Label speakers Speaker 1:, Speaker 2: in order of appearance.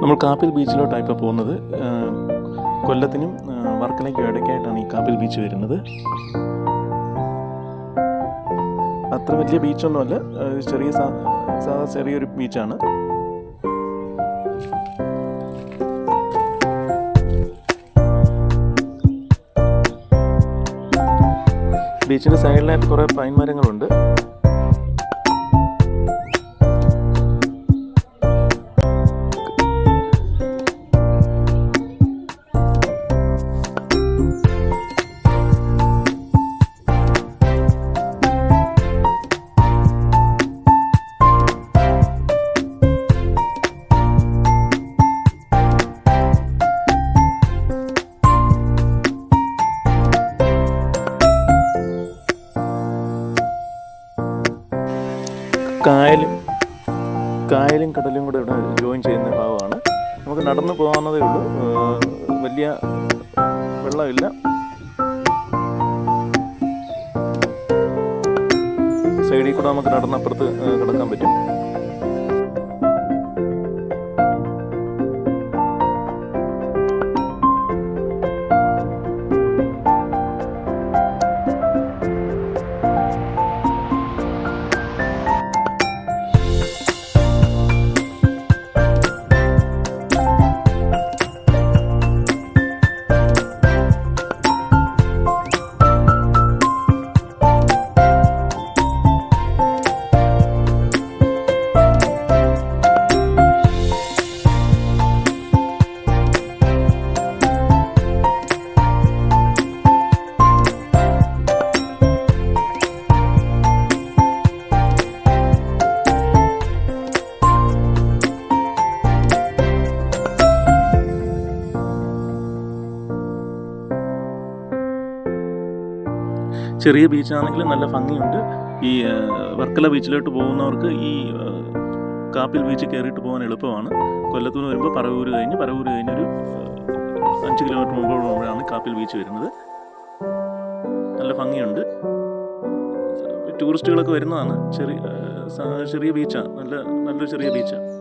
Speaker 1: നമ്മൾ കാപ്പിൽ ബീച്ചിലോട്ടാണ് ഇപ്പോൾ പോകുന്നത്. കൊല്ലത്തിനും വർക്കലയ്ക്കും ഇടയ്ക്കായിട്ടാണ് ഈ കാപ്പിൽ ബീച്ച് വരുന്നത്. അത്ര വലിയ ബീച്ചൊന്നുമല്ല, ചെറിയൊരു ബീച്ചാണ്. ബീച്ചിൻ്റെ സൈഡിലായിട്ട് കുറേ പൈൻ മരങ്ങളുണ്ട്. കായലും കടലും കൂടെ ഇവിടെ ജോയിൻ ചെയ്യുന്ന ഭാഗമാണ്. നമുക്ക് നടന്ന് പോകാവുന്നതേ ഉള്ളൂ, വലിയ വെള്ളമില്ല. സൈഡിൽ കൂടെ നമുക്ക് നടന്നപ്പുറത്ത് കിടക്കാൻ പറ്റും. ചെറിയ ബീച്ചാണെങ്കിലും നല്ല ഭംഗിയുണ്ട്. ഈ വർക്കല ബീച്ചിലോട്ട് പോകുന്നവർക്ക് ഈ കാപ്പിൽ ബീച്ച് കയറിയിട്ട് പോകാൻ എളുപ്പമാണ്. കൊല്ലത്തു നിന്ന് വരുമ്പോൾ പറവൂർ കഴിഞ്ഞൊരു 5 കിലോമീറ്റർ മുമ്പോഴാണ് കാപ്പിൽ ബീച്ച് വരുന്നത്. നല്ല ഭംഗിയുണ്ട്. ടൂറിസ്റ്റുകളൊക്കെ വരുന്നതാണ്. ചെറിയ ബീച്ചാണ്, നല്ലൊരു ചെറിയ ബീച്ചാണ്.